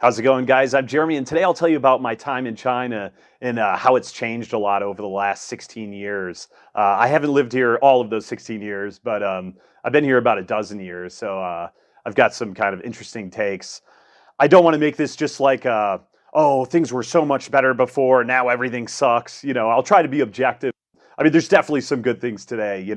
How's it going, guys? I'm Jeremy, and today I'll tell you about my time in China and how it's changed a lot over the last 16 years. I haven't lived here all of those 16 years, but I've been here about a dozen years, so I've got some kind of interesting takes. I don't want to make this just like, oh, things were so much better before, now everything sucks. I'll try to be objective. I mean, there's definitely some good things today.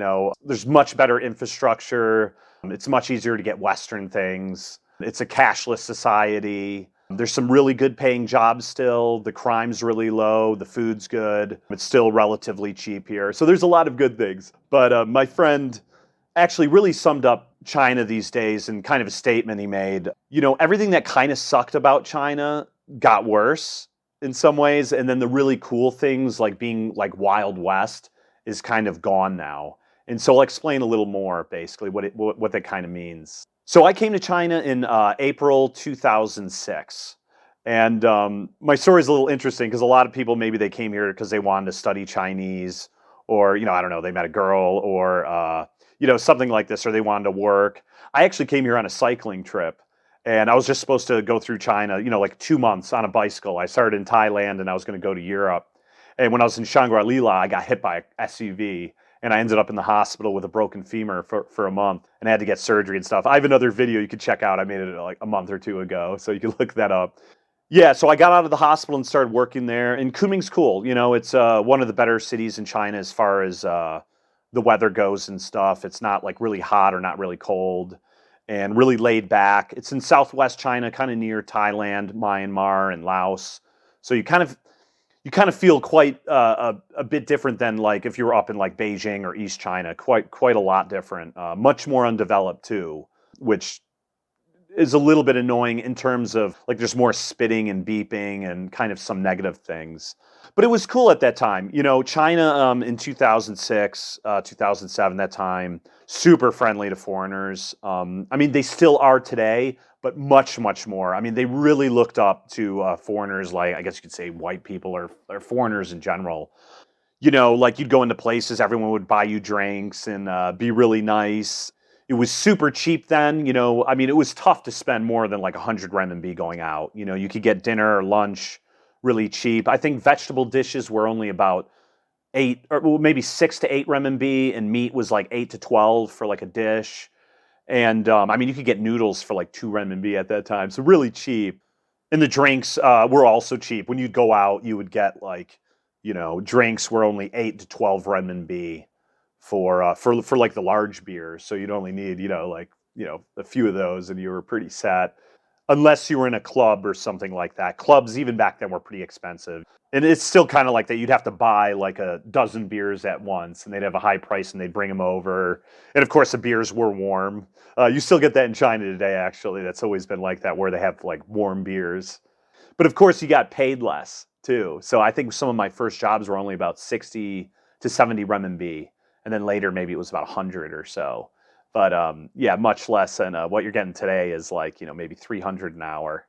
There's much better infrastructure. It's much easier to get Western things. It's a cashless society. There's some really good paying jobs still. The crime's really low. The food's good. It's still relatively cheap here. So there's a lot of good things. But my friend actually really summed up China these days in kind of a statement he made. Everything that kind of sucked about China got worse in some ways. And then the really cool things like being like Wild West is kind of gone now. And so I'll explain a little more basically what that kind of means. So I came to China in April 2006. And my story is a little interesting because a lot of people, maybe they came here because they wanted to study Chinese or, I don't know, they met a girl or, something like this, or they wanted to work. I actually came here on a cycling trip and I was just supposed to go through China, like 2 months on a bicycle. I started in Thailand and I was going to go to Europe. And when I was in Shangri-La, I got hit by an SUV. And I ended up in the hospital with a broken femur for a month and I had to get surgery and stuff. I have another video you could check out. I made it like a month or two ago, so you can look that up. Yeah, so I got out of the hospital and started working there. And Kunming's cool. It's one of the better cities in China as far as the weather goes and stuff. It's not like really hot or not really cold and really laid back. It's in southwest China, kind of near Thailand, Myanmar, and Laos. So you kind of feel quite a bit different than like if you were up in like Beijing or East China. Quite a lot different. Much more undeveloped too, which is a little bit annoying in terms of like there's more spitting and beeping and kind of some negative things. But it was cool at that time. China in 2006, 2007, that time, super friendly to foreigners. I mean, they still are today, but much, much more. I mean, they really looked up to foreigners, like I guess you could say white people or foreigners in general. Like you'd go into places, everyone would buy you drinks and be really nice. It was super cheap then. I mean, it was tough to spend more than like 100 renminbi going out. You could get dinner or lunch really cheap. I think vegetable dishes were only about 8 or well, maybe 6 to 8 renminbi, and meat was like 8 to 12 for like a dish. And I mean, you could get noodles for like 2 renminbi at that time, so really cheap. And the drinks were also cheap. When you'd go out, you would get like, drinks were only 8 to 12 renminbi for like the large beers. So you'd only need, a few of those, and you were pretty set. Unless you were in a club or something like that. Clubs, even back then, were pretty expensive. And it's still kind of like that. You'd have to buy like a dozen beers at once, and they'd have a high price, and they'd bring them over. And of course, the beers were warm. You still get that in China today, actually. That's always been like that, where they have like warm beers. But of course, you got paid less, too. So I think some of my first jobs were only about 60 to 70 renminbi. And then later, maybe it was about 100 or so. But yeah, much less than what you're getting today is like, maybe 300 an hour.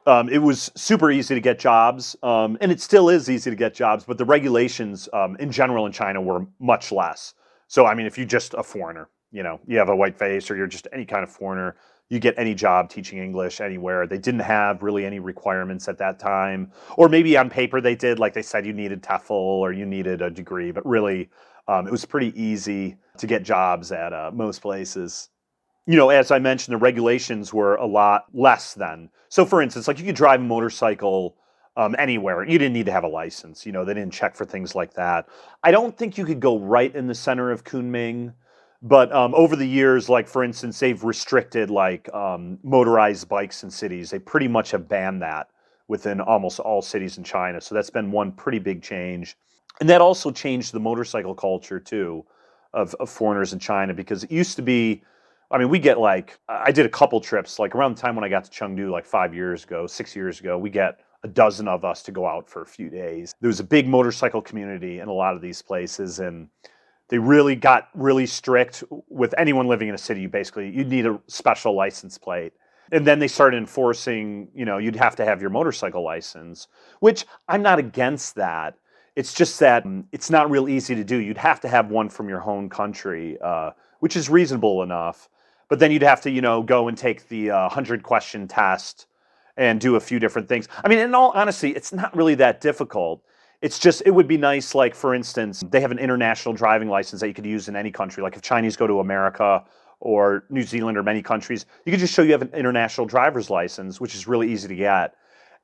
It was super easy to get jobs, and it still is easy to get jobs, but the regulations in general in China were much less. So, I mean, if you're just a foreigner, you have a white face or you're just any kind of foreigner, you get any job teaching English anywhere. They didn't have really any requirements at that time. Or maybe on paper they did, like they said you needed TOEFL or you needed a degree, but really it was pretty easy to get jobs at most places. As I mentioned, the regulations were a lot less then. So for instance, like you could drive a motorcycle anywhere. You didn't need to have a license. They didn't check for things like that. I don't think you could go right in the center of Kunming. But over the years, like for instance, they've restricted like motorized bikes in cities. They pretty much have banned that within almost all cities in China. So that's been one pretty big change. And that also changed the motorcycle culture too of foreigners in China, because it used to be, I mean, we get like, I did a couple trips, like around the time when I got to Chengdu, like 6 years ago, we get a dozen of us to go out for a few days. There was a big motorcycle community in a lot of these places, and they really got really strict with anyone living in a city. You'd need a special license plate. And then they started enforcing, you'd have to have your motorcycle license, which I'm not against that. It's just that it's not real easy to do. You'd have to have one from your home country, which is reasonable enough. But then you'd have to, go and take the 100-question test and do a few different things. I mean, in all honesty, it's not really that difficult. It's just, it would be nice, like, for instance, they have an international driving license that you could use in any country. Like, if Chinese go to America or New Zealand or many countries, you could just show you have an international driver's license, which is really easy to get.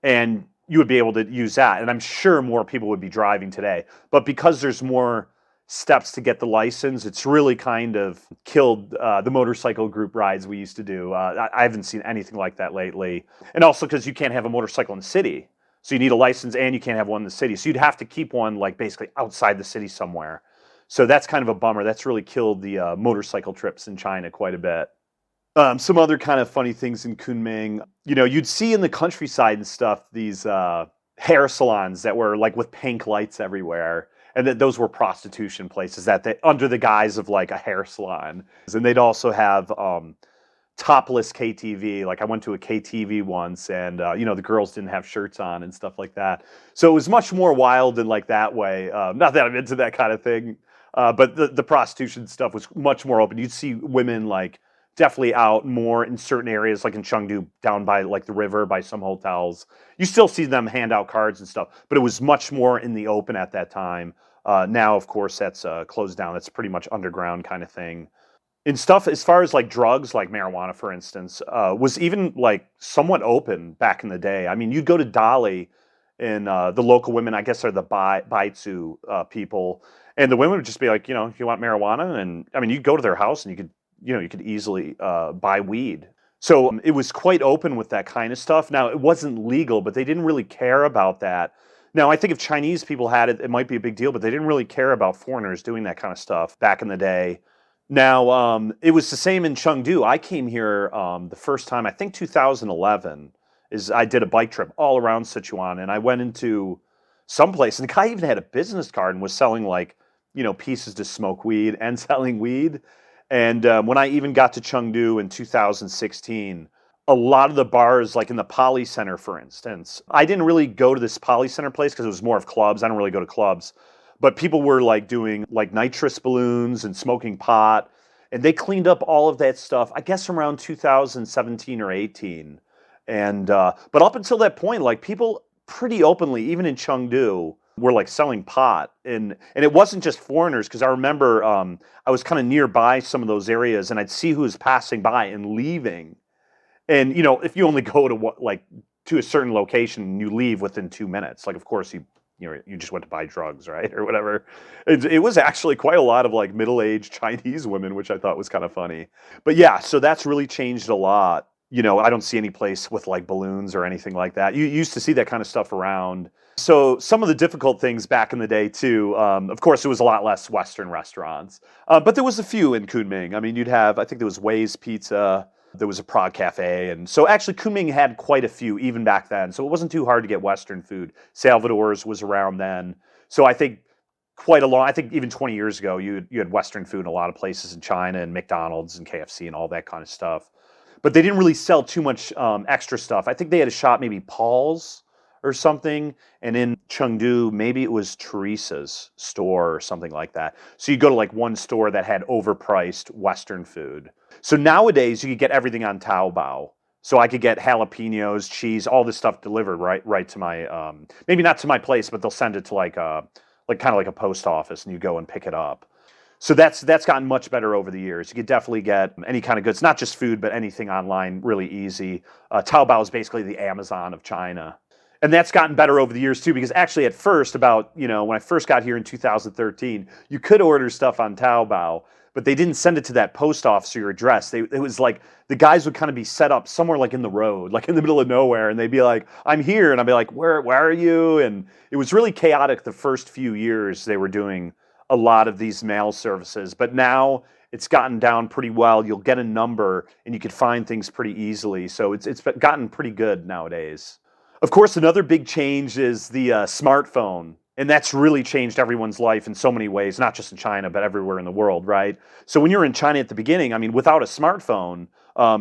And you would be able to use that. And I'm sure more people would be driving today. But because there's more steps to get the license, it's really kind of killed the motorcycle group rides we used to do. I haven't seen anything like that lately. And also because you can't have a motorcycle in the city. So you need a license and you can't have one in the city. So you'd have to keep one like basically outside the city somewhere. So that's kind of a bummer. That's really killed the motorcycle trips in China quite a bit. Some other kind of funny things in Kunming, you'd see in the countryside and stuff these hair salons that were like with pink lights everywhere, and that those were prostitution places that they under the guise of like a hair salon. And they'd also have topless KTV. Like I went to a KTV once, and the girls didn't have shirts on and stuff like that. So it was much more wild in like that way. Not that I'm into that kind of thing, but the prostitution stuff was much more open. You'd see women like definitely out more in certain areas, like in Chengdu, down by like the river, by some hotels. You still see them hand out cards and stuff, but it was much more in the open at that time. Now, of course, that's closed down. That's pretty much underground kind of thing. And stuff as far as like drugs, like marijuana, for instance, was even like somewhat open back in the day. I mean, you'd go to Dali, and the local women, I guess, are the Baitsu people, and the women would just be like, if you want marijuana, and I mean, you'd go to their house and you could easily buy weed. So it was quite open with that kind of stuff. Now, it wasn't legal, but they didn't really care about that. Now, I think if Chinese people had it, it might be a big deal, but they didn't really care about foreigners doing that kind of stuff back in the day. Now, it was the same in Chengdu. I came here the first time, I think 2011, is I did a bike trip all around Sichuan, and I went into some place, and the guy even had a business card and was selling like, pieces to smoke weed and selling weed. And when I even got to Chengdu in 2016, a lot of the bars, like in the Poly Center, for instance, I didn't really go to this Poly Center place because it was more of clubs. I don't really go to clubs. But people were like doing like nitrous balloons and smoking pot. And they cleaned up all of that stuff, I guess around 2017 or 18. And but up until that point, like people pretty openly, even in Chengdu, were like selling pot, and it wasn't just foreigners, because I remember I was kind of nearby some of those areas, and I'd see who was passing by and leaving, and if you only go to to a certain location and you leave within 2 minutes, like of course you just went to buy drugs, right, or whatever. It was actually quite a lot of like middle-aged Chinese women, which I thought was kind of funny. But yeah, so that's really changed a lot. I don't see any place with like balloons or anything like that. You used to see that kind of stuff around. So some of the difficult things back in the day too, of course, there was a lot less Western restaurants, but there was a few in Kunming. I mean, I think there was Way's Pizza, there was a Prague Cafe, and so actually Kunming had quite a few even back then. So it wasn't too hard to get Western food. Salvador's was around then. So I think I think even 20 years ago, you had Western food in a lot of places in China, and McDonald's and KFC and all that kind of stuff. But they didn't really sell too much extra stuff. I think they had a shop, maybe Paul's or something, and in Chengdu, maybe it was Teresa's store or something like that. So you go to like one store that had overpriced Western food. So nowadays, you could get everything on Taobao. So I could get jalapenos, cheese, all this stuff delivered right to my, maybe not to my place, but they'll send it to like kind of like a post office, and you go and pick it up. So that's gotten much better over the years. You could definitely get any kind of goods, not just food, but anything online really easy. Taobao is basically the Amazon of China. And that's gotten better over the years too, because actually at first, when I first got here in 2013, you could order stuff on Taobao, but they didn't send it to that post office or your address. It was like the guys would kind of be set up somewhere like in the road, like in the middle of nowhere, and they'd be like, "I'm here," and I'd be like, "Where are you?" And it was really chaotic the first few years they were doing a lot of these mail services, but now it's gotten down pretty well. You'll get a number and you can find things pretty easily. So it's gotten pretty good nowadays. Of course, another big change is the smartphone. And that's really changed everyone's life in so many ways, not just in China, but everywhere in the world, right? So when you're in China at the beginning, I mean, without a smartphone,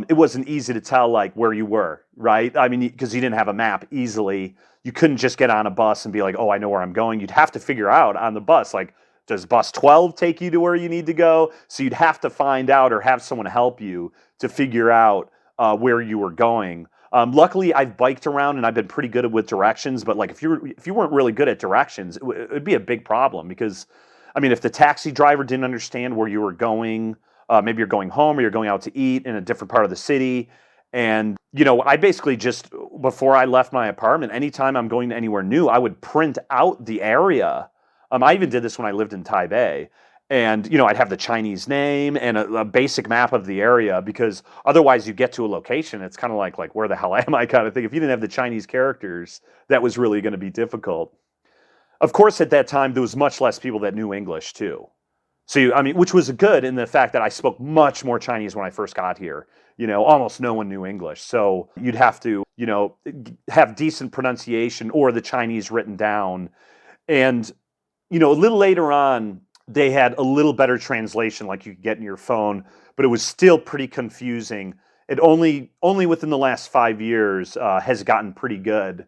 it wasn't easy to tell like where you were, right? I mean, because you didn't have a map easily. You couldn't just get on a bus and be like, oh, I know where I'm going. You'd have to figure out on the bus, like, does bus 12 take you to where you need to go? So you'd have to find out or have someone help you to figure out where you were going. Luckily, I've biked around and I've been pretty good with directions. But like, if you weren't really good at directions, it'd be a big problem because, I mean, if the taxi driver didn't understand where you were going, maybe you're going home or you're going out to eat in a different part of the city, and I basically just before I left my apartment, anytime I'm going to anywhere new, I would print out the area. I even did this when I lived in Taipei. And I'd have the Chinese name and a basic map of the area because otherwise you get to a location, it's kind of like where the hell am I kind of thing. If you didn't have the Chinese characters, that was really going to be difficult. Of course, at that time there was much less people that knew English too. So I mean, which was good in the fact that I spoke much more Chinese when I first got here. Almost no one knew English, so you'd have to have decent pronunciation or the Chinese written down. And a little later on, they had a little better translation like you could get in your phone, but it was still pretty confusing. It only within the last 5 years has gotten pretty good.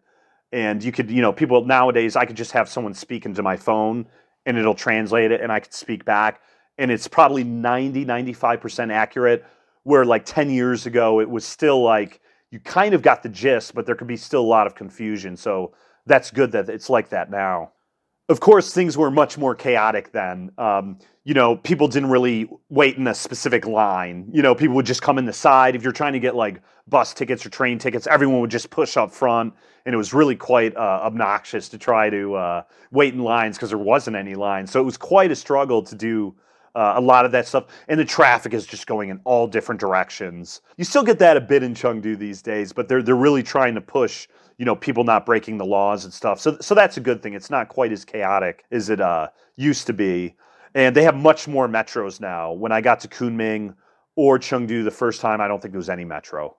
And you could, people nowadays, I could just have someone speak into my phone and it'll translate it and I could speak back. And it's probably 95% accurate, where like 10 years ago, it was still like, you kind of got the gist, but there could be still a lot of confusion. So that's good that it's like that now. Of course, things were much more chaotic then. People didn't really wait in a specific line. People would just come in the side. If you're trying to get like bus tickets or train tickets, everyone would just push up front. And it was really quite obnoxious to try to wait in lines because there wasn't any lines. So it was quite a struggle to do a lot of that stuff. And the traffic is just going in all different directions. You still get that a bit in Chengdu these days, but they're really trying to push people not breaking the laws and stuff. So that's a good thing. It's not quite as chaotic as it used to be. And they have much more metros now. When I got to Kunming or Chengdu the first time, I don't think there was any metro.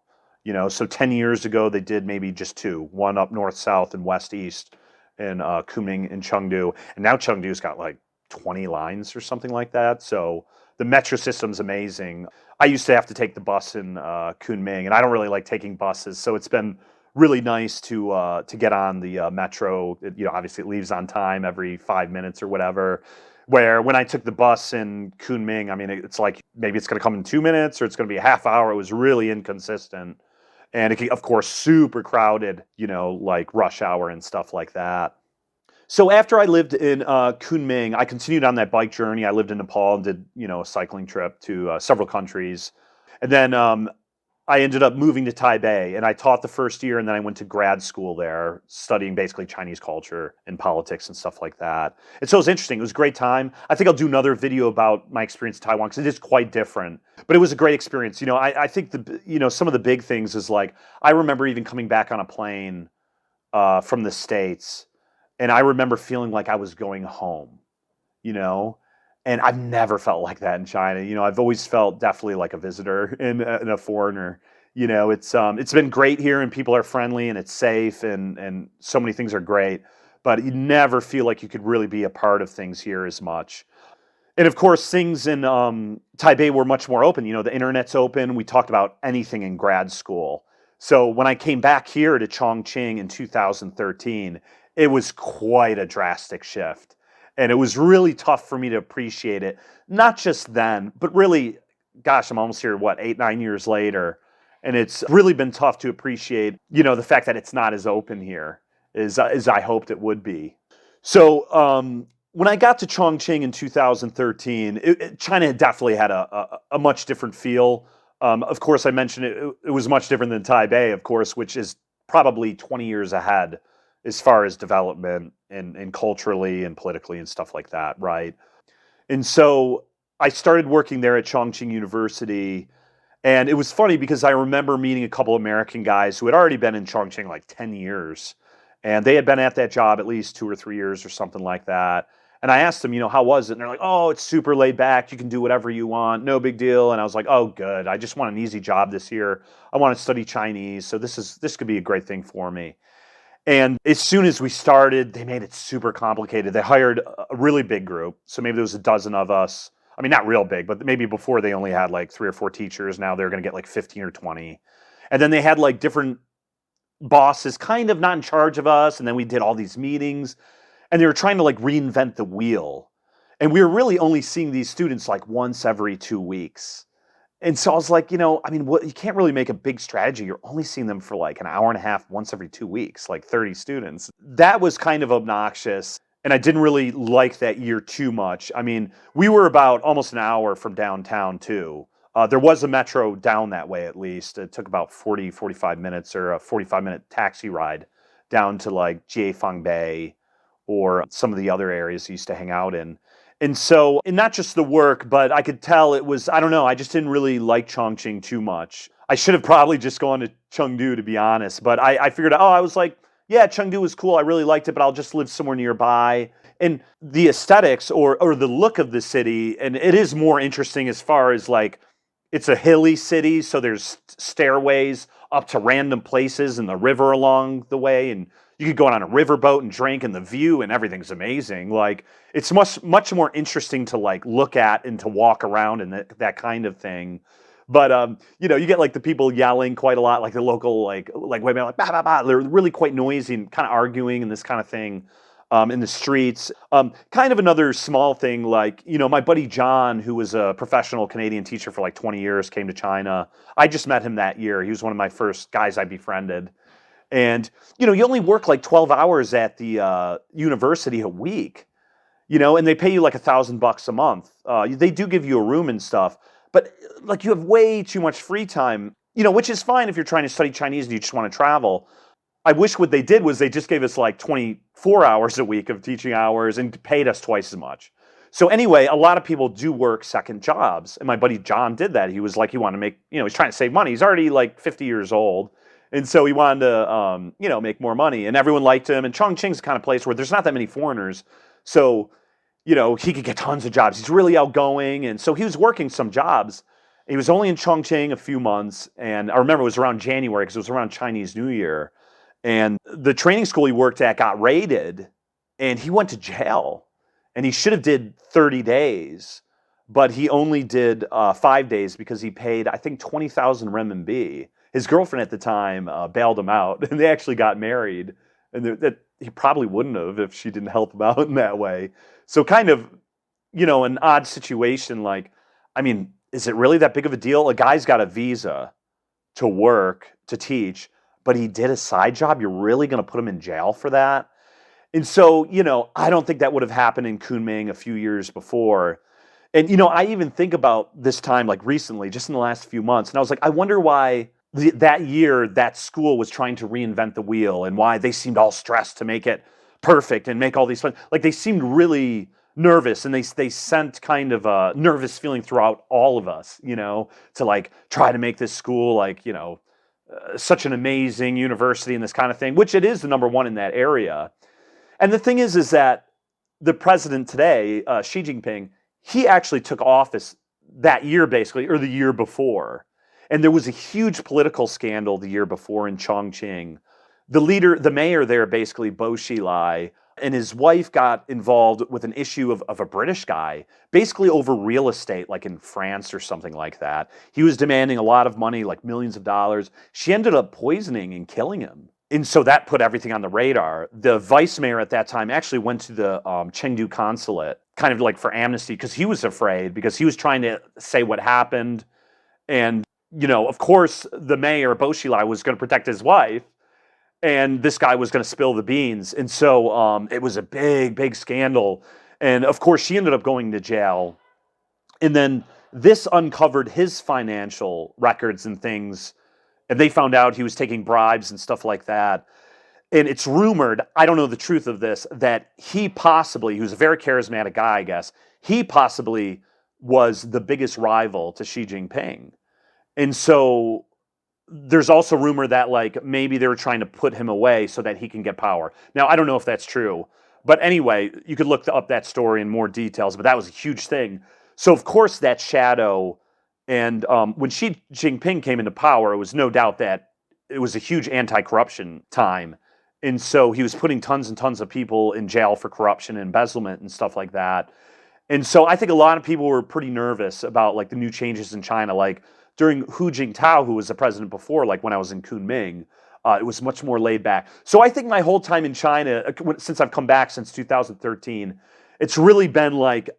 So 10 years ago, they did maybe just two, one up north, south, and west, east, in Kunming and Chengdu. And now Chengdu's got like 20 lines or something like that. So the metro system's amazing. I used to have to take the bus in Kunming, and I don't really like taking buses. So it's been really nice to get on the metro. Obviously it leaves on time every 5 minutes or whatever. Where when I took the bus in Kunming, I mean, it's like maybe it's going to come in 2 minutes or it's going to be a half hour. It was really inconsistent. And it, of course, super crowded, like rush hour and stuff like that. So after I lived in Kunming, I continued on that bike journey. I lived in Nepal and did, a cycling trip to several countries. And then I ended up moving to Taipei, and I taught the first year, and then I went to grad school there, studying basically Chinese culture and politics and stuff like that. And so it was interesting. It was a great time. I think I'll do another video about my experience in Taiwan because it is quite different. But it was a great experience. I think some of the big things is like, I remember even coming back on a plane from the States, and I remember feeling like I was going home, And I've never felt like that in China. I've always felt definitely like a visitor and a foreigner. It's been great here, and people are friendly, and it's safe, and so many things are great. But you never feel like you could really be a part of things here as much. And of course, things in Taipei were much more open. The internet's open. We talked about anything in grad school. So when I came back here to Chongqing in 2013, it was quite a drastic shift. And it was really tough for me to appreciate it, not just then, but really, gosh, I'm almost here, 8, 9 years later. And it's really been tough to appreciate, the fact that it's not as open here as I hoped it would be. So when I got to Chongqing in 2013, China definitely had a much different feel. Of course, I mentioned it was much different than Taipei, of course, which is probably 20 years ahead as far as development and culturally and politically and stuff like that, right? And so I started working there at Chongqing University, and it was funny because I remember meeting a couple American guys who had already been in Chongqing like 10 years, and they had been at that job at least 2 or 3 years or something like that. And I asked them, how was it? And they're like, oh, it's super laid back. You can do whatever you want. No big deal. And I was like, oh, good. I just want an easy job this year. I want to study Chinese. So this could be a great thing for me. And as soon as we started, they made it super complicated. They hired a really big group. So maybe there was a dozen of us. I mean, not real big, but maybe before they only had like 3 or 4 teachers. Now they're going to get like 15 or 20. And then they had like different bosses kind of not in charge of us. And then we did all these meetings. And they were trying to like reinvent the wheel. And we were really only seeing these students like once every 2 weeks. And so I was like, I mean, what, you can't really make a big strategy. You're only seeing them for like an hour and a half once every 2 weeks, like 30 students. That was kind of obnoxious. And I didn't really like that year too much. I mean, we were about almost an hour from downtown too. There was a metro down that way at least. It took about 45 minutes or a 45-minute taxi ride down to like Jiefang Bay or some of the other areas I used to hang out in. And so, and not just the work, but I could tell it was, I don't know, I just didn't really like Chongqing too much. I should have probably just gone to Chengdu, to be honest. But I figured, I was like, yeah, Chengdu was cool. I really liked it, but I'll just live somewhere nearby. And the aesthetics or the look of the city, and it is more interesting as far as like, it's a hilly city, so there's stairways up to random places and the river along the way, and you could go on a riverboat and drink, and the view and everything's amazing. Like it's much more interesting to like look at and to walk around and that kind of thing. But you get like the people yelling quite a lot, like the local like women like bah, bah, bah. They're really quite noisy and kind of arguing and this kind of thing in the streets. Kind of another small thing, like my buddy John, who was a professional Canadian teacher for like 20 years, came to China. I just met him that year. He was one of my first guys I befriended. And you only work like 12 hours at the university a week, and they pay you like $1,000 a month. They do give you a room and stuff, but like you have way too much free time, which is fine if you're trying to study Chinese and you just want to travel. I wish what they did was they just gave us like 24 hours a week of teaching hours and paid us twice as much. So anyway, a lot of people do work second jobs. And my buddy John did that. He was like, he wanted to make, he's trying to save money. He's already like 50 years old. And so he wanted to, make more money. And everyone liked him. And Chongqing's the kind of place where there's not that many foreigners. So, he could get tons of jobs. He's really outgoing. And so he was working some jobs. He was only in Chongqing a few months. And I remember it was around January because it was around Chinese New Year. And the training school he worked at got raided. And he went to jail. And he should have did 30 days. But he only did 5 days because he paid, I think, 20,000 renminbi. His girlfriend at the time bailed him out, and they actually got married. And that he probably wouldn't have if she didn't help him out in that way. So kind of, an odd situation. Like, I mean, is it really that big of a deal? A guy's got a visa to work, to teach, but he did a side job. You're really going to put him in jail for that? And so, I don't think that would have happened in Kunming a few years before. And, I even think about this time, like recently, just in the last few months, and I was like, I wonder why that year that school was trying to reinvent the wheel and why they seemed all stressed to make it perfect and make all these fun. Like they seemed really nervous, and they sent kind of a nervous feeling throughout all of us, to like try to make this school like, such an amazing university and this kind of thing, which it is the number one in that area. And the thing is that the president today, Xi Jinping, he actually took office that year basically, or the year before. And there was a huge political scandal the year before in Chongqing. The mayor there, basically, Bo Xilai, and his wife got involved with an issue of a British guy, basically over real estate, like in France or something like that. He was demanding a lot of money, like millions of dollars. She ended up poisoning and killing him. And so that put everything on the radar. The vice mayor at that time actually went to the Chengdu consulate, kind of like for amnesty, because he was afraid, because he was trying to say what happened. And of course, the mayor, Bo Xilai, was going to protect his wife, and this guy was going to spill the beans. And so it was a big, big scandal. And of course, she ended up going to jail. And then this uncovered his financial records and things, and they found out he was taking bribes and stuff like that. And it's rumored, I don't know the truth of this, that he was a very charismatic guy, I guess, he possibly was the biggest rival to Xi Jinping. And so there's also rumor that like maybe they were trying to put him away so that he can get power. Now, I don't know if that's true. But anyway, you could look up that story in more details, but that was a huge thing. So of course that shadow, and when Xi Jinping came into power, it was no doubt that it was a huge anti-corruption time. And so he was putting tons and tons of people in jail for corruption and embezzlement and stuff like that. And so I think a lot of people were pretty nervous about like the new changes in China. Like during Hu Jintao, who was the president before, like when I was in Kunming, it was much more laid back. So I think my whole time in China, since I've come back since 2013, it's really been like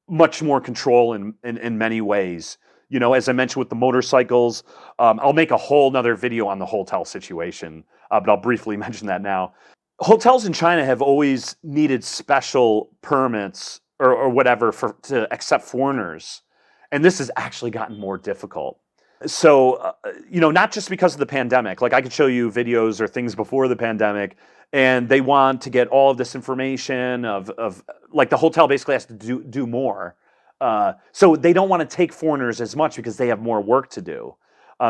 much more control in many ways. As I mentioned with the motorcycles. I'll make a whole nother video on the hotel situation, but I'll briefly mention that now. Hotels in China have always needed special permits or whatever to accept foreigners, and this has actually gotten more difficult. So, not just because of the pandemic. Like I could show you videos or things before the pandemic, and they want to get all of this information of like the hotel basically has to do more. So they don't want to take foreigners as much because they have more work to do.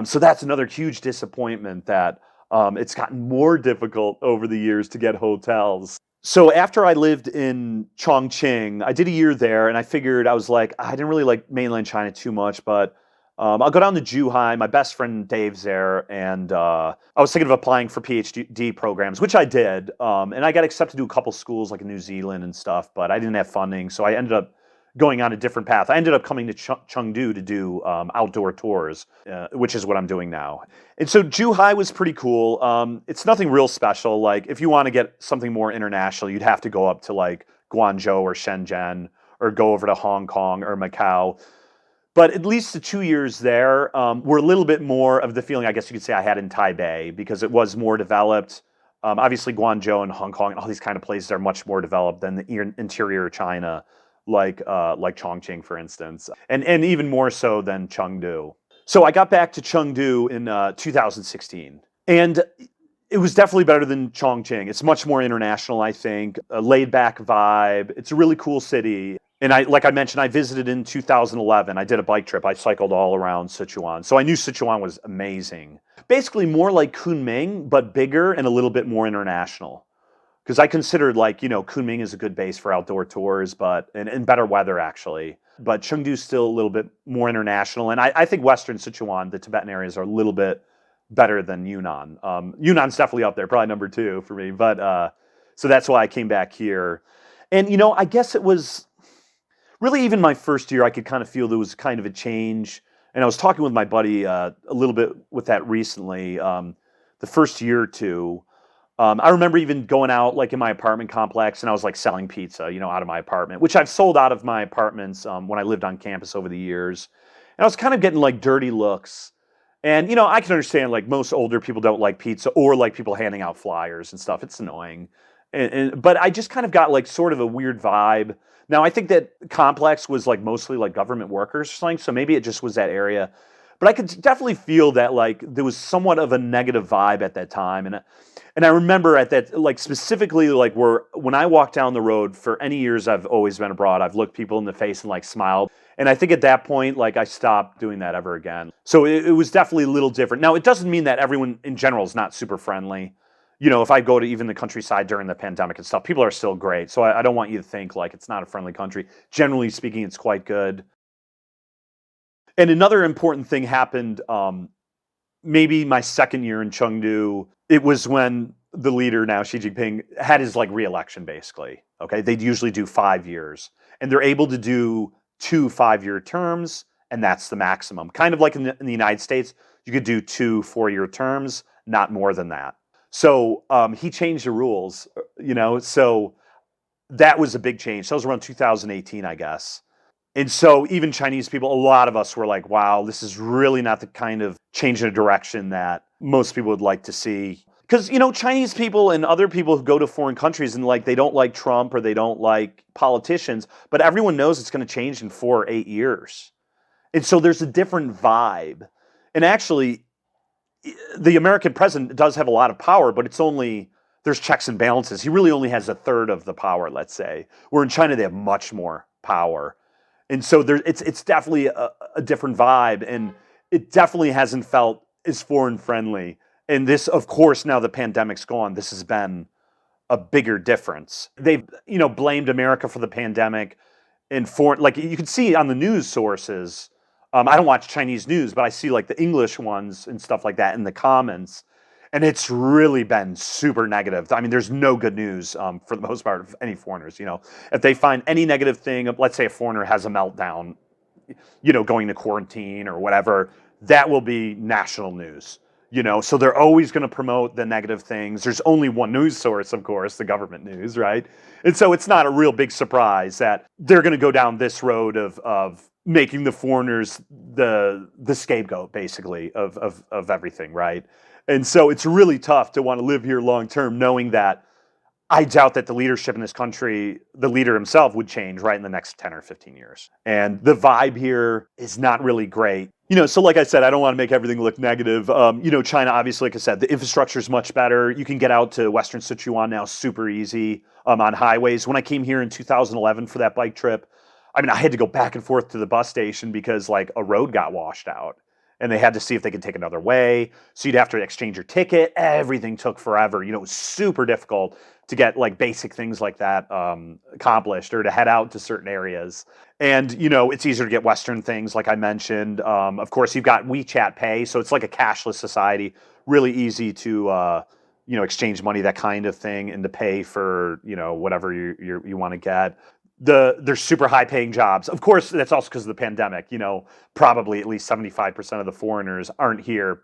So that's another huge disappointment that it's gotten more difficult over the years to get hotels. So after I lived in Chongqing, I did a year there, and I figured I was like, I didn't really like mainland China too much, but I'll go down to Zhuhai. My best friend Dave's there, and I was thinking of applying for PhD programs, which I did, and I got accepted to a couple schools like in New Zealand and stuff, but I didn't have funding, so I ended up going on a different path. I ended up coming to Chengdu to do outdoor tours, which is what I'm doing now. And so Zhuhai was pretty cool. It's nothing real special. Like if you want to get something more international, you'd have to go up to like Guangzhou or Shenzhen or go over to Hong Kong or Macau. But at least the 2 years there were a little bit more of the feeling, I guess you could say, I had in Taipei because it was more developed. Obviously, Guangzhou and Hong Kong and all these kind of places are much more developed than the interior China, like Chongqing, for instance, and even more so than Chengdu. So I got back to Chengdu in 2016, and it was definitely better than Chongqing. It's much more international, I think, a laid-back vibe. It's a really cool city. And like I mentioned, I visited in 2011. I did a bike trip. I cycled all around Sichuan. So I knew Sichuan was amazing. Basically more like Kunming, but bigger and a little bit more international. Because I considered Kunming is a good base for outdoor tours, but and better weather actually. But Chengdu's still a little bit more international. And I think Western Sichuan, the Tibetan areas, are a little bit better than Yunnan. Yunnan's definitely up there, probably number 2 for me. But so that's why I came back here. And I guess it was really even my first year, I could kind of feel there was kind of a change. And I was talking with my buddy a little bit with that recently. The first year or two, I remember even going out like in my apartment complex, and I was like selling pizza, out of my apartment, which I've sold out of my apartments when I lived on campus over the years. And I was kind of getting like dirty looks. And I can understand like most older people don't like pizza or like people handing out flyers and stuff. It's annoying. But I just kind of got like sort of a weird vibe. Now, I think that complex was like mostly like government workers or something, so maybe it just was that area. But I could definitely feel that like there was somewhat of a negative vibe at that time. And I remember at that, like specifically like when I walked down the road for any years I've always been abroad, I've looked people in the face and like smiled. And I think at that point, like I stopped doing that ever again. So it was definitely a little different. Now, it doesn't mean that everyone in general is not super friendly. If I go to even the countryside during the pandemic and stuff, people are still great. So I don't want you to think like it's not a friendly country. Generally speaking, it's quite good. And another important thing happened maybe my second year in Chengdu. It was when the leader now, Xi Jinping, had his like re-election basically. Okay, they'd usually do 5 years. And they're able to do 2 5-year terms, and that's the maximum. Kind of like in the United States, you could do 2 4-year terms, not more than that. So he changed the rules, so that was a big change. So that was around 2018, I guess. And so even Chinese people, a lot of us were like, wow, this is really not the kind of change in a direction that most people would like to see. Because, Chinese people and other people who go to foreign countries and like they don't like Trump or they don't like politicians, but everyone knows it's going to change in 4 or 8 years. And so there's a different vibe. And actually, the American president does have a lot of power, but there's checks and balances. He really only has a third of the power, let's say. Where in China, they have much more power. And so it's definitely a different vibe, and it definitely hasn't felt as foreign friendly. And this, of course, now the pandemic's gone, this has been a bigger difference. They've, blamed America for the pandemic and like you can see on the news sources. I don't watch Chinese news, but I see like the English ones and stuff like that in the comments. And it's really been super negative. I mean, there's no good news for the most part of any foreigners. If they find any negative thing, let's say a foreigner has a meltdown, going to quarantine or whatever, that will be national news. So they're always going to promote the negative things. There's only one news source, of course, the government news, right? And so it's not a real big surprise that they're going to go down this road of making the foreigners the scapegoat basically of everything, right? And so it's really tough to want to live here long term, knowing that I doubt that the leadership in this country, the leader himself, would change right in the next 10 or 15 years. And the vibe here is not really great. So like I said, I don't want to make everything look negative. China, obviously, like I said, the infrastructure is much better. You can get out to Western Sichuan now super easy on highways. When I came here in 2011 for that bike trip, I mean, I had to go back and forth to the bus station because like a road got washed out and they had to see if they could take another way. So you'd have to exchange your ticket. Everything took forever. It was super difficult to get like basic things like that accomplished or to head out to certain areas. And, it's easier to get Western things, like I mentioned. Of course, you've got WeChat Pay. So it's like a cashless society, really easy to, exchange money, that kind of thing, and to pay for, whatever you want to get. There's super high paying jobs. Of course, that's also because of the pandemic. Probably at least 75% of the foreigners aren't here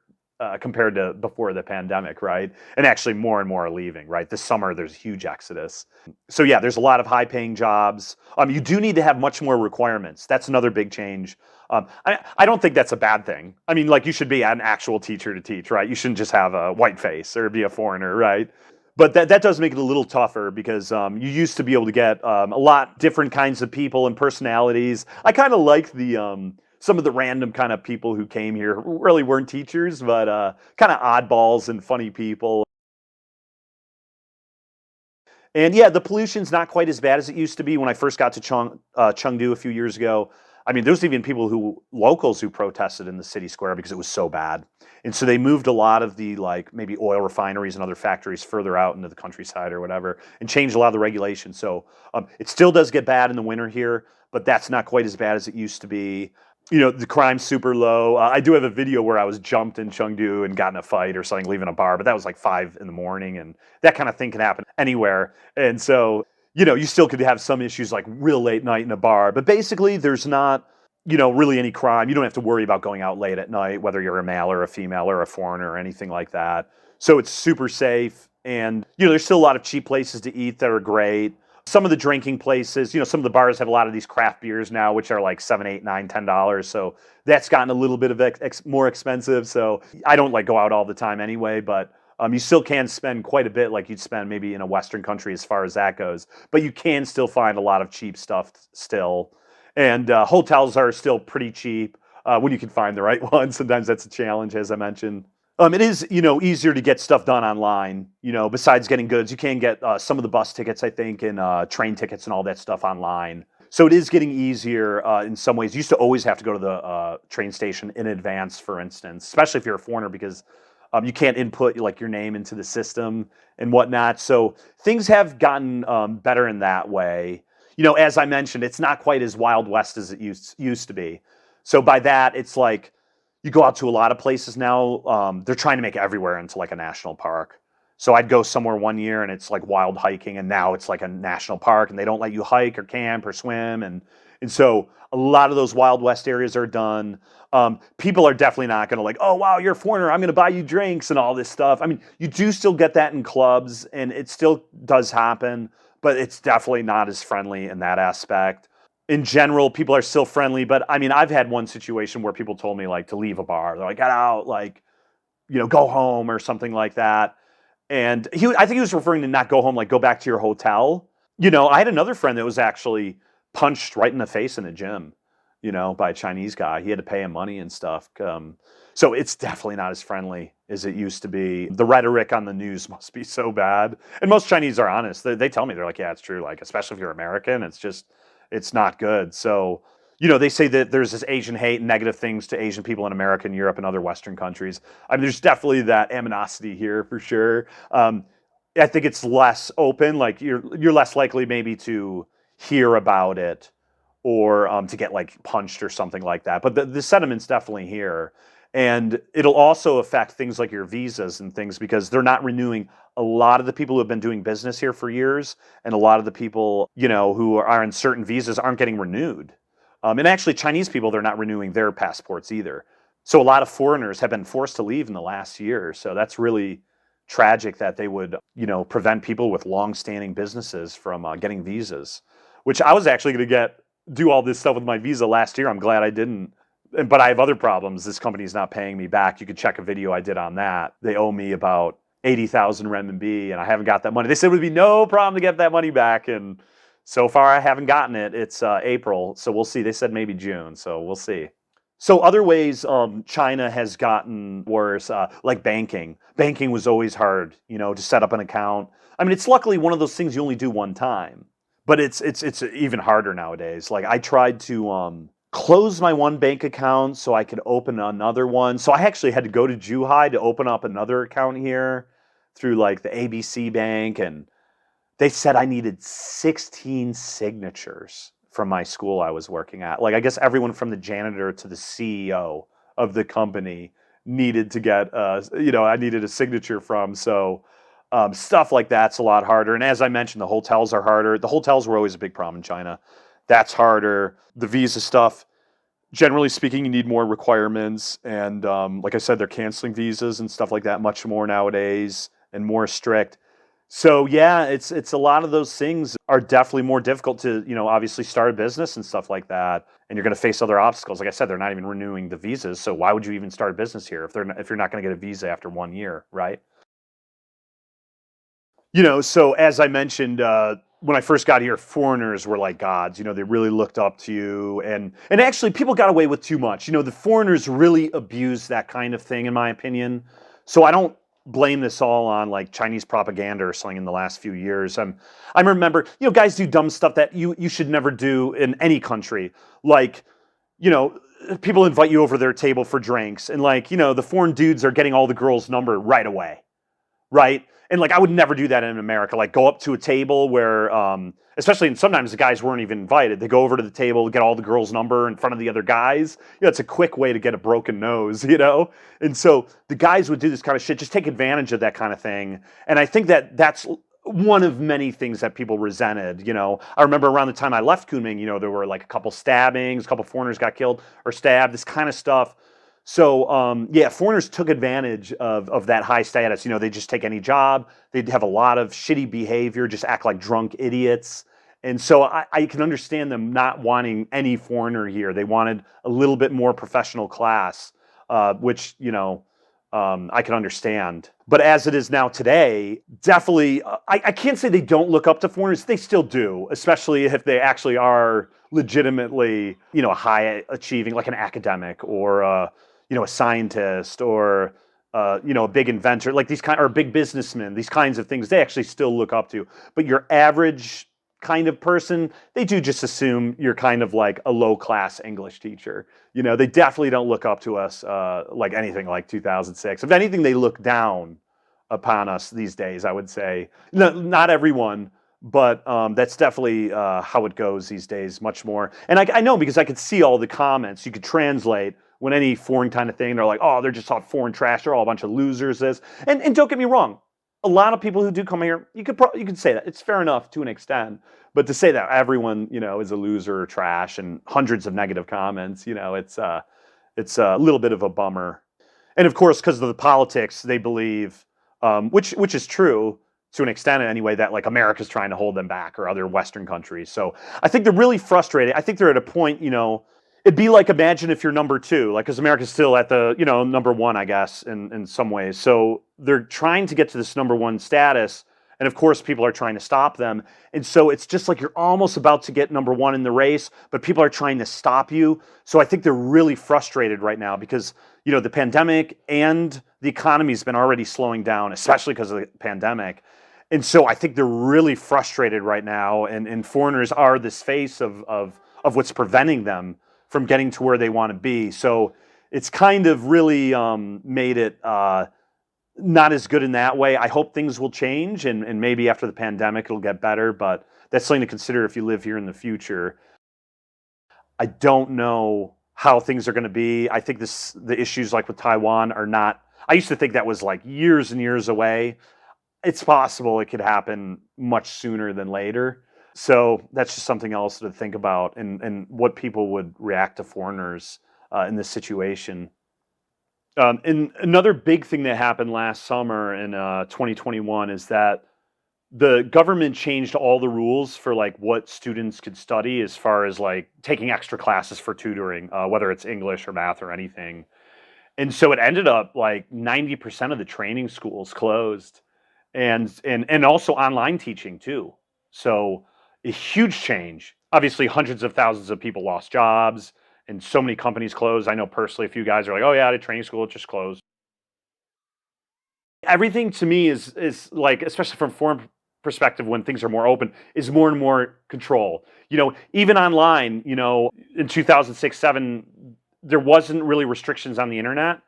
compared to before the pandemic, right? And actually more and more are leaving, right? This summer, there's a huge exodus. So yeah, there's a lot of high paying jobs. You do need to have much more requirements. That's another big change. I don't think that's a bad thing. I mean, like you should be an actual teacher to teach, right? You shouldn't just have a white face or be a foreigner, right? But that does make it a little tougher because you used to be able to get a lot different kinds of people and personalities. I kind of like the some of the random kind of people who came here who really weren't teachers, but kind of oddballs and funny people. And yeah, the pollution's not quite as bad as it used to be when I first got to Chengdu a few years ago. I mean, there's even locals who protested in the city square because it was so bad. And so they moved a lot of the like maybe oil refineries and other factories further out into the countryside or whatever and changed a lot of the regulations. So it still does get bad in the winter here, but that's not quite as bad as it used to be. The crime's super low. I do have a video where I was jumped in Chengdu and got in a fight or something, leaving a bar, but that was like 5 in the morning, and that kind of thing can happen anywhere. And so, you still could have some issues like real late night in a bar, but basically there's not, really any crime. You don't have to worry about going out late at night, whether you're a male or a female or a foreigner or anything like that. So it's super safe. And, there's still a lot of cheap places to eat that are great. Some of the drinking places, some of the bars have a lot of these craft beers now, which are like $7, $8, $9, $10. So that's gotten a little bit of more expensive. So I don't like go out all the time anyway, but you still can spend quite a bit like you'd spend maybe in a Western country as far as that goes. But you can still find a lot of cheap stuff still. And hotels are still pretty cheap when you can find the right ones. Sometimes that's a challenge, as I mentioned. It is, easier to get stuff done online. Besides getting goods, you can get some of the bus tickets, I think, and train tickets and all that stuff online. So it is getting easier in some ways. You used to always have to go to the train station in advance, for instance, especially if you're a foreigner, because you can't input like your name into the system and whatnot. So things have gotten better in that way. As I mentioned, it's not quite as Wild West as it used to be. So by that, it's like you go out to a lot of places now. They're trying to make everywhere into like a national park. So I'd go somewhere one year and it's like wild hiking, and now it's like a national park, and they don't let you hike or camp or swim, and so a lot of those Wild West areas are done. People are definitely not going to like, oh wow, you're a foreigner, I'm going to buy you drinks and all this stuff. I mean, you do still get that in clubs, and it still does happen, but it's definitely not as friendly in that aspect. In general, people are still friendly, but I mean, I've had one situation where people told me like to leave a bar. They're like, get out, like, go home or something like that. And I think he was referring to not go home, like go back to your hotel. I had another friend that was actually punched right in the face in a gym, by a Chinese guy. He had to pay him money and stuff. So it's definitely not as friendly as it used to be. The rhetoric on the news must be so bad. And most Chinese are honest. They tell me, they're like, yeah, it's true. Like, especially if you're American, it's not good. So, they say that there's this Asian hate and negative things to Asian people in America and Europe and other Western countries. I mean, there's definitely that animosity here for sure. I think it's less open. Like you're less likely maybe to hear about it or to get like punched or something like that. But the sentiment's definitely here. And it'll also affect things like your visas and things because they're not renewing. A lot of the people who have been doing business here for years and a lot of the people, who are on certain visas aren't getting renewed. And actually, Chinese people, they're not renewing their passports either. So a lot of foreigners have been forced to leave in the last year. So that's really tragic that they would, prevent people with long-standing businesses from getting visas, which I was actually going to get do all this stuff with my visa last year. I'm glad I didn't. But I have other problems. This company's not paying me back. You could check a video I did on that. They owe me about 80,000 renminbi, and I haven't got that money. They said it would be no problem to get that money back, and so far I haven't gotten it. It's April, so we'll see. They said maybe June, so we'll see. So other ways China has gotten worse, like banking. Banking was always hard, to set up an account. I mean, it's luckily one of those things you only do one time, but it's even harder nowadays. Like I tried to close my one bank account so I could open another one. So I actually had to go to Zhuhai to open up another account here through like the ABC Bank, and they said I needed 16 signatures from my school I was working at. Like I guess everyone from the janitor to the CEO of the company needed to get, I needed a signature from. So stuff like that's a lot harder. And as I mentioned, the hotels are harder. The hotels were always a big problem in China. That's harder. The visa stuff, generally speaking, you need more requirements. And like I said, they're canceling visas and stuff like that much more nowadays and more strict. So yeah, it's a lot of those things are definitely more difficult to, obviously start a business and stuff like that. And you're going to face other obstacles. Like I said, they're not even renewing the visas. So why would you even start a business here if you're not going to get a visa after 1 year, right? So as I mentioned, when I first got here, foreigners were like gods. They really looked up to you, and actually, people got away with too much. The foreigners really abused that kind of thing, in my opinion. So I don't blame this all on like Chinese propaganda or something in the last few years. I remember, guys do dumb stuff that you should never do in any country, like you know. People invite you over their table for drinks, and like the foreign dudes are getting all the girls' number right away, right? And like I would never do that in America. Like go up to a table where, especially and sometimes the guys weren't even invited. They go over to the table, get all the girls' number in front of the other guys. It's a quick way to get a broken nose, And so the guys would do this kind of shit, just take advantage of that kind of thing. And I think that that's one of many things that people resented. I remember around the time I left Kunming, there were like a couple stabbings, a couple foreigners got killed or stabbed, this kind of stuff. So yeah, foreigners took advantage of that high status. They just take any job. They'd have a lot of shitty behavior, just act like drunk idiots. And so I can understand them not wanting any foreigner here. They wanted a little bit more professional class, which I can understand. But as it is now today, definitely, I can't say they don't look up to foreigners. They still do, especially if they actually are legitimately, high achieving, like an academic or a scientist or a big inventor, like these kind or a big businessman, these kinds of things they actually still look up to. But your average kind of person, they do just assume you're kind of like a low class English teacher. They definitely don't look up to us like anything like 2006. If anything, they look down upon us these days, I would say. No, not everyone, but that's definitely how it goes these days, much more. And I know because I could see all the comments. You could translate when any foreign kind of thing, they're like, oh, they're just all foreign trash. They're all a bunch of losers. This and don't get me wrong, a lot of people who do come here, you could say that it's fair enough to an extent. But to say that everyone is a loser or trash and hundreds of negative comments, it's a little bit of a bummer. And of course, because of the politics, they believe, which is true to an extent anyway, that like America's trying to hold them back or other Western countries. So I think they're really frustrated. I think they're at a point, it'd be like imagine if you're number two, like because America's still at the number one, I guess, in some ways. So they're trying to get to this number one status, and of course people are trying to stop them. And so it's just like you're almost about to get number one in the race, but people are trying to stop you. So I think they're really frustrated right now because the pandemic and the economy's been already slowing down, especially because of the pandemic. And so I think they're really frustrated right now, and foreigners are this face of what's preventing them from getting to where they want to be. So it's kind of really made it not as good in that way. I hope things will change, and maybe after the pandemic it'll get better, but that's something to consider if you live here in the future. I don't know how things are going to be. I think the issues like with Taiwan are not, I used to think that was like years and years away. It's possible it could happen much sooner than later. So that's just something else to think about, and what people would react to foreigners in this situation. And another big thing that happened last summer in 2021 is that the government changed all the rules for like what students could study as far as like taking extra classes for tutoring, whether it's English or math or anything. And so it ended up like 90% of the training schools closed, and also online teaching too. So a huge change. Obviously, hundreds of thousands of people lost jobs, and so many companies closed. I know personally, a few guys are like, "Oh yeah, the training school just closed." Everything to me is like, especially from foreign perspective, when things are more open, is more and more control. Even online, in 2006, 7, there wasn't really restrictions on the internet,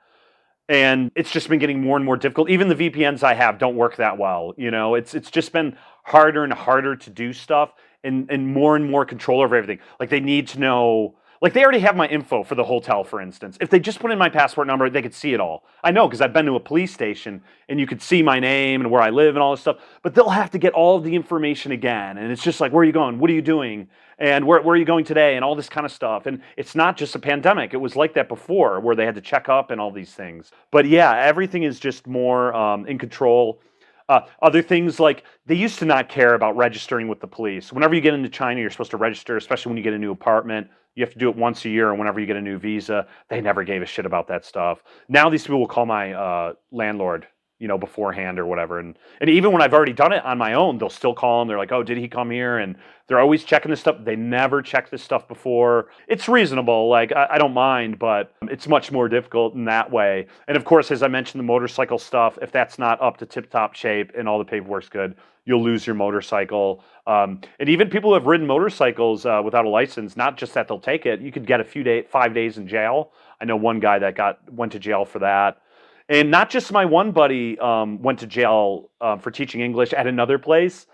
and it's just been getting more and more difficult. Even the VPNs I have don't work that well. It's just been harder and harder to do stuff, and more control over everything. Like they need to know. Like they already have my info for the hotel, for instance. If they just put in my passport number, they could see it all. I know because I've been to a police station and you could see my name and where I live and all this stuff. But they'll have to get all of the information again, and it's just like, where are you going? What are you doing? And where are you going today? And all this kind of stuff. And it's not just a pandemic. It was like that before, where they had to check up and all these things. But yeah, everything is just more in control. Other things like they used to not care about registering with the police. Whenever you get into China, you're supposed to register, especially when you get a new apartment. You have to do it once a year, and whenever you get a new visa, they never gave a shit about that stuff. Now these people will call my landlord, beforehand or whatever. And even when I've already done it on my own, they'll still call them. They're like, "Oh, did he come here?" And they're always checking this stuff. They never checked this stuff before. It's reasonable. Like I don't mind, but it's much more difficult in that way. And of course, as I mentioned, the motorcycle stuff, if that's not up to tip-top shape and all the paperwork's good, you'll lose your motorcycle. And even people who have ridden motorcycles without a license, not just that they'll take it, you could get 5 days in jail. I know one guy that went to jail for that. And not just my one buddy went to jail for teaching English at another place.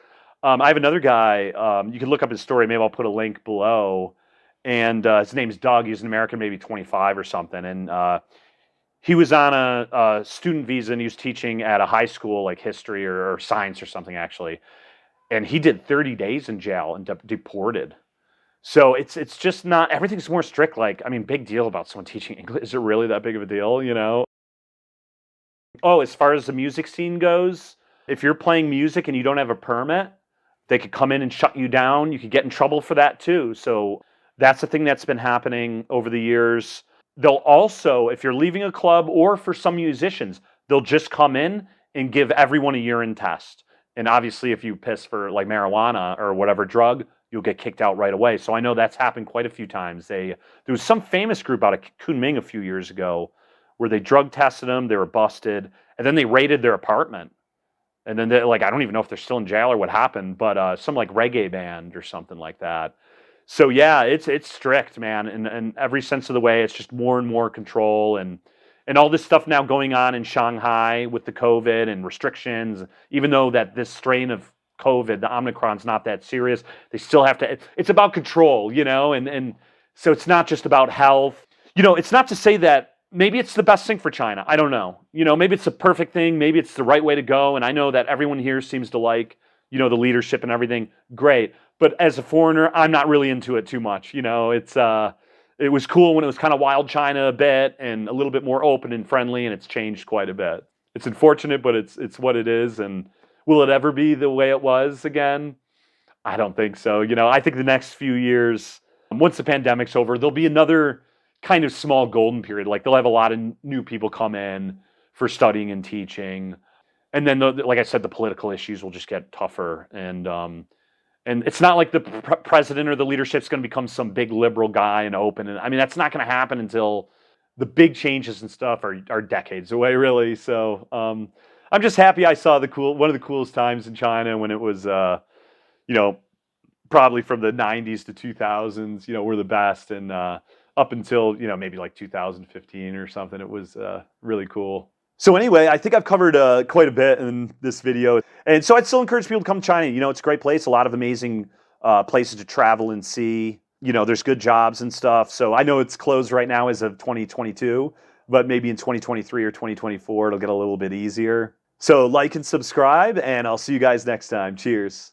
I have another guy. You can look up his story. Maybe I'll put a link below. And his name's Doug. He's an American, maybe 25 or something. And he was on a student visa, and he was teaching at a high school, like history or science or something, actually. And he did 30 days in jail and deported. So it's just not, everything's more strict. Like, I mean, big deal about someone teaching English. Is it really that big of a deal? Oh, as far as the music scene goes, if you're playing music and you don't have a permit, they could come in and shut you down. You could get in trouble for that too. So that's the thing that's been happening over the years. They'll also, if you're leaving a club, or for some musicians, they'll just come in and give everyone a urine test. And obviously, if you piss for like marijuana or whatever drug, you'll get kicked out right away. So I know that's happened quite a few times. There was some famous group out of Kunming a few years ago where they drug tested them, they were busted, and then they raided their apartment. And then I don't even know if they're still in jail or what happened, but some like reggae band or something like that. So yeah, it's strict, man, in every sense of the way. It's just more and more control, and all this stuff now going on in Shanghai with the COVID and restrictions. Even though that this strain of COVID, the Omicron's not that serious, they still have to. It's about control, and so it's not just about health. It's not to say that maybe it's the best thing for China. I don't know. Maybe it's the perfect thing. Maybe it's the right way to go. And I know that everyone here seems to like, the leadership and everything. Great. But as a foreigner, I'm not really into it too much. It was cool when it was kind of wild China a bit and a little bit more open and friendly, and it's changed quite a bit. It's unfortunate, but it's what it is. And will it ever be the way it was again? I don't think so. I think the next few years, once the pandemic's over, there'll be another kind of small golden period. Like they'll have a lot of new people come in for studying and teaching. And then, like I said, the political issues will just get tougher. And it's not like the president or the leadership is going to become some big liberal guy and open. And I mean, that's not going to happen until the big changes and stuff are decades away, really. So I'm just happy I saw one of the coolest times in China when it was, probably from the 90s to 2000s, were the best. And up until, maybe like 2015 or something, it was really cool. So anyway, I think I've covered quite a bit in this video. And so I'd still encourage people to come to China. It's a great place, a lot of amazing places to travel and see. There's good jobs and stuff. So I know it's closed right now as of 2022, but maybe in 2023 or 2024, it'll get a little bit easier. So like and subscribe, and I'll see you guys next time. Cheers.